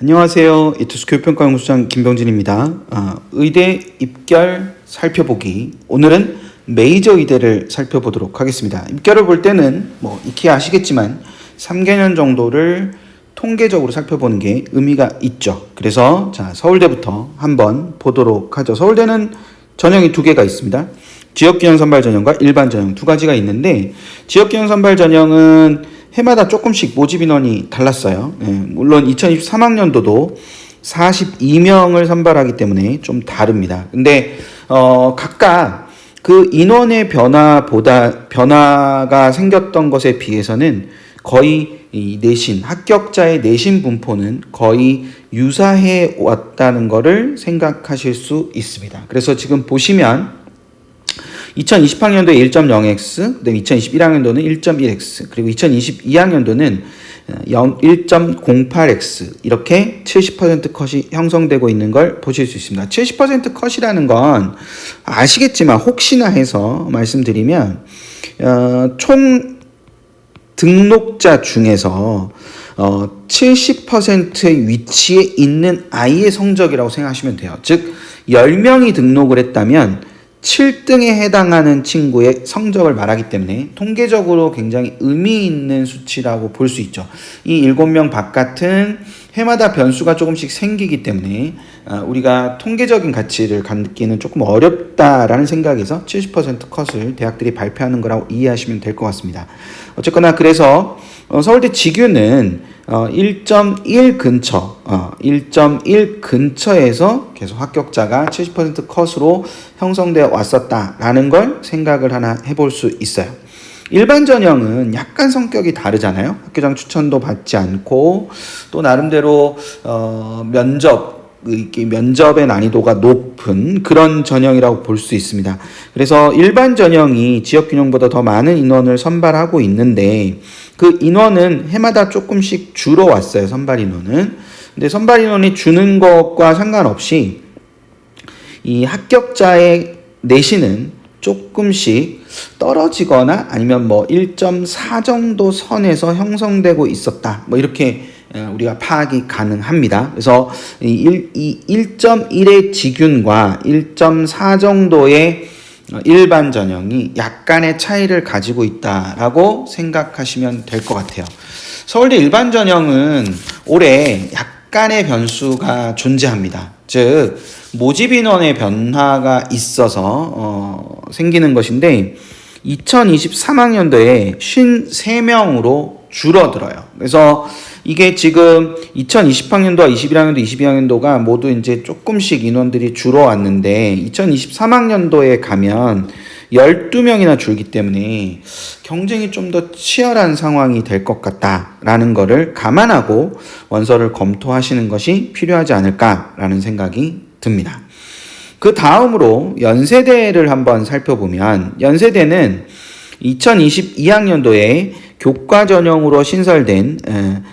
안녕하세요. 이투스 교육평가연구소장 김병진입니다. 의대 입결 살펴보기. 오늘은 메이저 의대를 살펴보도록 하겠습니다. 입결을 볼 때는 익히 아시겠지만 3개년 정도를 통계적으로 살펴보는 게 의미가 있죠. 그래서 서울대부터 한번 보도록 하죠. 서울대는 전형이 두 개가 있습니다. 지역균형 선발 전형과 일반 전형 두 가지가 있는데, 지역균형 선발 전형은 해마다 조금씩 모집 인원이 달랐어요. 물론 2023학년도도 42명을 선발하기 때문에 좀 다릅니다. 근데 각각 그 인원의 변화가 생겼던 것에 비해서는 거의 이 내신, 합격자의 내신 분포는 거의 유사해 왔다는 것을 생각하실 수 있습니다. 그래서 지금 보시면 2020학년도에 1.0x, 그다음에 2021학년도는 1.1x, 그리고 2022학년도는 1.08x 이렇게 70% 컷이 형성되고 있는 걸 보실 수 있습니다. 70% 컷이라는 건 아시겠지만 혹시나 해서 말씀드리면 총 등록자 중에서 70%의 위치에 있는 아이의 성적이라고 생각하시면 돼요. 즉 10명이 등록을 했다면 7등에 해당하는 친구의 성적을 말하기 때문에 통계적으로 굉장히 의미 있는 수치라고 볼 수 있죠. 이 7명 바깥은 해마다 변수가 조금씩 생기기 때문에 우리가 통계적인 가치를 갖기는 조금 어렵다라는 생각에서 70% 컷을 대학들이 발표하는 거라고 이해하시면 될 것 같습니다. 어쨌거나 그래서 서울대 지규는 1.1 근처에서 계속 합격자가 70% 컷으로 형성되어 왔었다라는 걸 생각을 하나 해볼 수 있어요. 일반 전형은 약간 성격이 다르잖아요. 학교장 추천도 받지 않고 또 나름대로 면접의 난이도가 높은 그런 전형이라고 볼 수 있습니다. 그래서 일반 전형이 지역균형보다 더 많은 인원을 선발하고 있는데, 그 인원은 해마다 조금씩 줄어왔어요. 선발 인원은. 근데 선발 인원이 주는 것과 상관없이 이 합격자의 내신은 조금씩 떨어지거나 아니면 1.4 정도 선에서 형성되고 있었다. 이렇게 우리가 파악이 가능합니다. 그래서 이 1.1의 지균과 1.4 정도의 일반 전형이 약간의 차이를 가지고 있다라고 생각하시면 될 것 같아요. 서울대 일반 전형은 올해 약간의 변수가 존재합니다. 즉 모집 인원의 변화가 있어서 생기는 것인데, 2023학년도에 53명으로 줄어들어요. 그래서 이게 지금 2020학년도와 21학년도, 22학년도가 모두 이제 조금씩 인원들이 줄어왔는데, 2023학년도에 가면 12명이나 줄기 때문에 경쟁이 좀 더 치열한 상황이 될 것 같다라는 거를 감안하고 원서를 검토하시는 것이 필요하지 않을까라는 생각이 듭니다. 그 다음으로 연세대를 한번 살펴보면, 연세대는 2022학년도에 교과 전형으로 신설된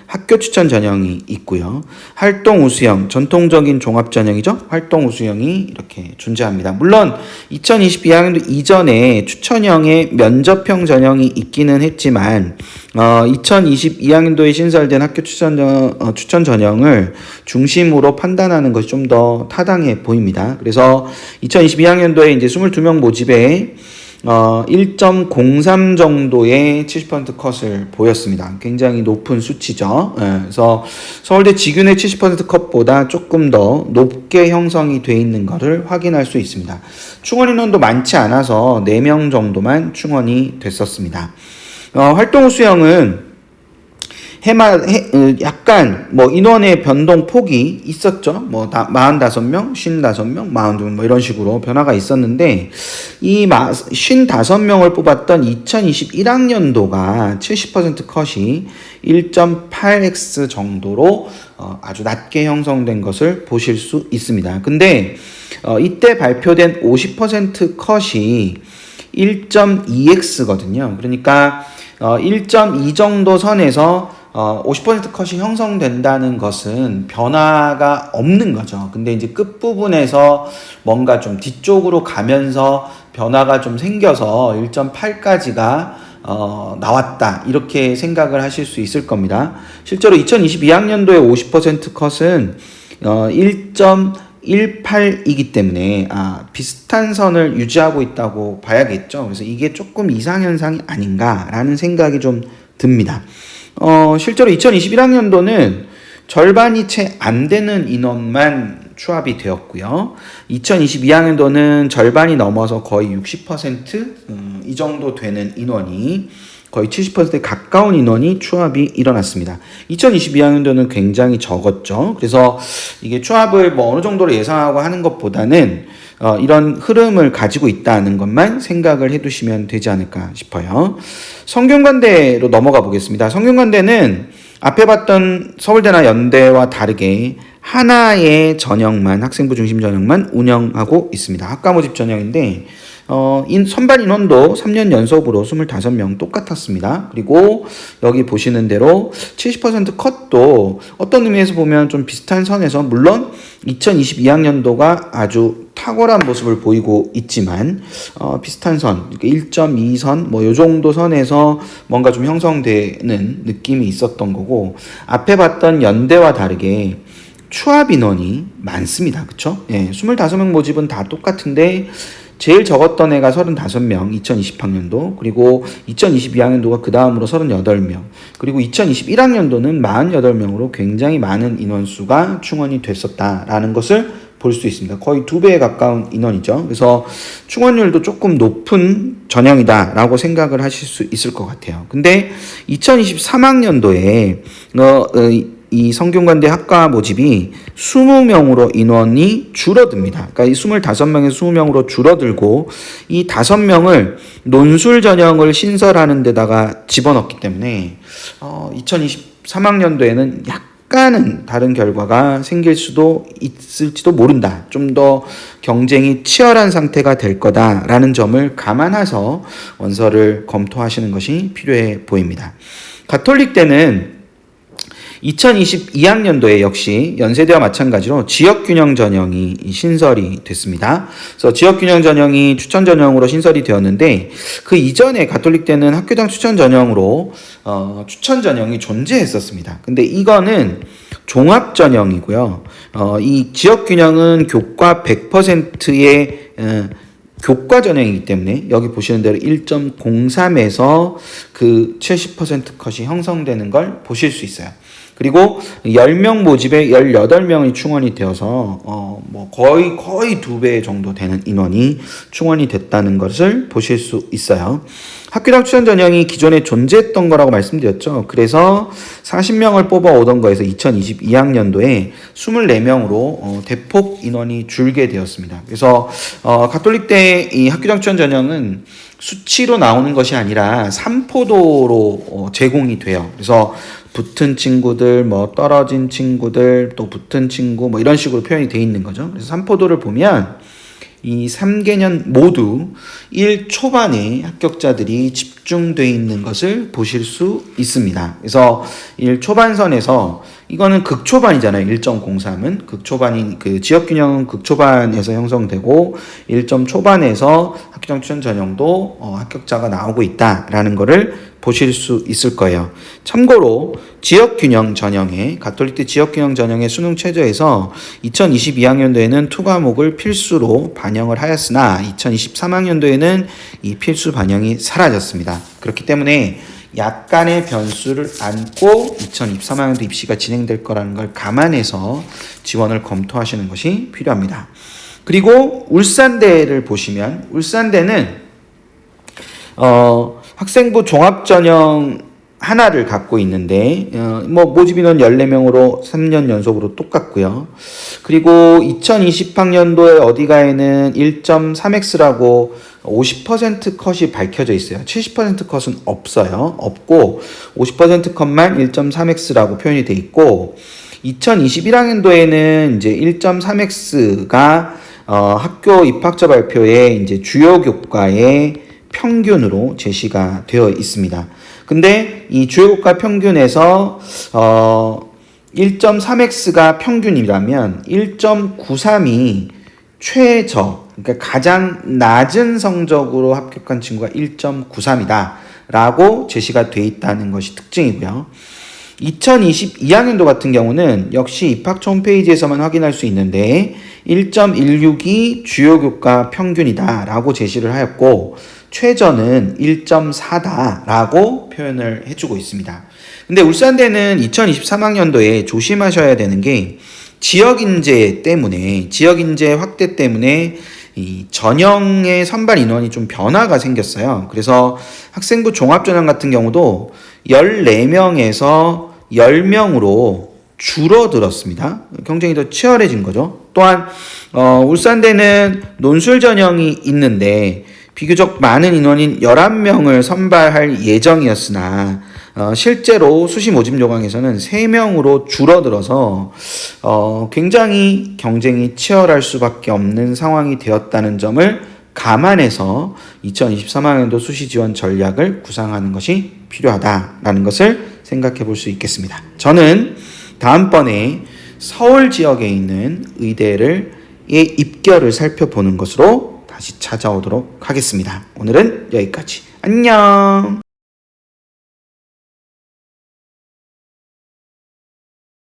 학교 추천 전형이 있고요. 활동 우수형, 전통적인 종합 전형이죠. 활동 우수형이 이렇게 존재합니다. 물론 2022학년도 이전에 추천형의 면접형 전형이 있기는 했지만 2022학년도에 신설된 학교 추천 전형을 중심으로 판단하는 것이 좀 더 타당해 보입니다. 그래서 2022학년도에 이제 22명 모집에 1.03 정도의 70% 컷을 보였습니다. 굉장히 높은 수치죠. 그래서 서울대 지균의 70% 컷보다 조금 더 높게 형성이 되어 있는 것을 확인할 수 있습니다. 충원 인원도 많지 않아서 4명 정도만 충원이 됐었습니다. 활동 수형은 약간 인원의 변동 폭이 있었죠. 45명, 55명, 42명 이런 식으로 변화가 있었는데, 이 55명을 뽑았던 2021학년도가 70% 컷이 1.8x 정도로 아주 낮게 형성된 것을 보실 수 있습니다. 근데 이때 발표된 50% 컷이 1.2x거든요. 그러니까 1.2 정도 선에서 50% 컷이 형성된다는 것은 변화가 없는 거죠. 근데 이제 끝부분에서 뭔가 좀 뒤쪽으로 가면서 변화가 좀 생겨서 1.8까지가 나왔다 이렇게 생각을 하실 수 있을 겁니다. 실제로 2022학년도의 50% 컷은 1.18이기 때문에 비슷한 선을 유지하고 있다고 봐야겠죠. 그래서 이게 조금 이상현상이 아닌가라는 생각이 좀 듭니다. 실제로 2021학년도는 절반이 채 안 되는 인원만 추합이 되었고요. 2022학년도는 절반이 넘어서 거의 60%, 이 정도 되는 인원이 거의 70%에 가까운 인원이 추합이 일어났습니다. 2022학년도는 굉장히 적었죠. 그래서 이게 추합을 뭐 어느 정도로 예상하고 하는 것보다는 이런 흐름을 가지고 있다는 것만 생각을 해두시면 되지 않을까 싶어요. 성균관대로 넘어가 보겠습니다. 성균관대는 앞에 봤던 서울대나 연대와 다르게 하나의 전형만, 학생부 중심 전형만 운영하고 있습니다. 학과 모집 전형인데 선발 인원도 3년 연속으로 25명 똑같았습니다. 그리고 여기 보시는 대로 70% 컷도 어떤 의미에서 보면 좀 비슷한 선에서, 물론 2022학년도가 아주 탁월한 모습을 보이고 있지만 비슷한 선, 1.2선 뭐 요 정도 선에서 뭔가 좀 형성되는 느낌이 있었던 거고, 앞에 봤던 연대와 다르게 추합 인원이 많습니다. 그쵸? 예, 25명 모집은 다 똑같은데 제일 적었던 애가 35명, 2020학년도, 그리고 2022학년도가 그 다음으로 38명, 그리고 2021학년도는 48명으로 굉장히 많은 인원수가 충원이 됐었다라는 것을 볼 수 있습니다. 거의 2배에 가까운 인원이죠. 그래서 충원율도 조금 높은 전형이다라고 생각을 하실 수 있을 것 같아요. 근데 2023학년도에 이 성균관대 학과 모집이 20명으로 인원이 줄어듭니다. 그러니까 이 25명에서 20명으로 줄어들고, 이 5명을 논술 전형을 신설하는 데다가 집어넣기 때문에 2023학년도에는 약간은 다른 결과가 생길 수도 있을지도 모른다. 좀 더 경쟁이 치열한 상태가 될 거다라는 점을 감안해서 원서를 검토하시는 것이 필요해 보입니다. 가톨릭대는 2022학년도에 역시 연세대와 마찬가지로 지역균형 전형이 신설이 됐습니다. 그래서 지역균형 전형이 추천 전형으로 신설이 되었는데, 그 이전에 가톨릭대는 학교장 추천 전형으로 추천 전형이 존재했었습니다. 근데 이거는 종합 전형이고요. 이 지역균형은 교과 100%의 교과 전형이기 때문에 여기 보시는 대로 1.03에서 그 70% 컷이 형성되는 걸 보실 수 있어요. 그리고 10명 모집에 18명이 충원이 되어서 뭐 거의 2배 정도 되는 인원이 충원이 됐다는 것을 보실 수 있어요. 학교장 추천 전형이 기존에 존재했던 거라고 말씀드렸죠. 그래서 40명을 뽑아 오던 거에서 2022학년도에 24명으로 대폭 인원이 줄게 되었습니다. 그래서 가톨릭대 이 학교장 추천 전형은 수치로 나오는 것이 아니라 삼포도로 제공이 돼요. 그래서 붙은 친구들, 뭐 떨어진 친구들, 또 붙은 친구, 뭐 이런 식으로 표현이 돼 있는 거죠. 그래서 삼포도를 보면 이 3개년 모두 1 초반에 합격자들이 집중되어 있는 것을 보실 수 있습니다. 그래서 1 초반선에서, 이거는 극초반이잖아요. 1.03은 극초반인, 그 지역균형은 극초반에서 형성되고 1점 초반에서 학교장 추천 전형도 합격자가 나오고 있다라는 거를 보실 수 있을 거예요. 참고로 지역균형 전형의, 가톨릭대 지역균형 전형의 수능 최저에서 2022학년도에는 2과목을 필수로 반영을 하였으나 2023학년도에는 이 필수 반영이 사라졌습니다. 그렇기 때문에 약간의 변수를 안고 2023학년도 입시가 진행될 거라는 걸 감안해서 지원을 검토하시는 것이 필요합니다. 그리고 울산대를 보시면, 울산대는 학생부 종합전형 하나를 갖고 있는데 뭐 모집 인원 14명으로 3년 연속으로 똑같고요. 그리고 2020학년도에 어디가에는 1.3x라고 50% 컷이 밝혀져 있어요. 70% 컷은 없어요. 없고 50% 컷만 1.3x라고 표현이 돼 있고, 2021학년도에는 이제 1.3x가 학교 입학처 발표에 이제 주요 교과의 평균으로 제시가 되어 있습니다. 근데 이 주요 교과 평균에서 1.3x가 평균이라면 1.93이 최저, 그러니까 가장 낮은 성적으로 합격한 친구가 1.93이다 라고 제시가 돼 있다는 것이 특징이고요. 2022학년도 같은 경우는 역시 입학처 홈페이지에서만 확인할 수 있는데 1.162 주요 교과 평균이다 라고 제시를 하였고 최저는 1.4다 라고 표현을 해주고 있습니다. 근데 울산대는 2023학년도에 조심하셔야 되는 게 지역인재 확대 때문에 이 전형의 선발 인원이 좀 변화가 생겼어요. 그래서 학생부 종합전형 같은 경우도 14명에서 10명으로 줄어들었습니다. 경쟁이 더 치열해진 거죠. 또한 울산대는 논술 전형이 있는데 비교적 많은 인원인 11명을 선발할 예정이었으나 실제로 수시 모집 요강에서는 3명으로 줄어들어서 굉장히 경쟁이 치열할 수밖에 없는 상황이 되었다는 점을 감안해서 2023학년도 수시 지원 전략을 구상하는 것이 필요하다라는 것을 생각해 볼 수 있겠습니다. 저는 다음번에 서울 지역에 있는 의대의 입결을 살펴보는 것으로 다시 찾아오도록 하겠습니다. 오늘은 여기까지. 안녕!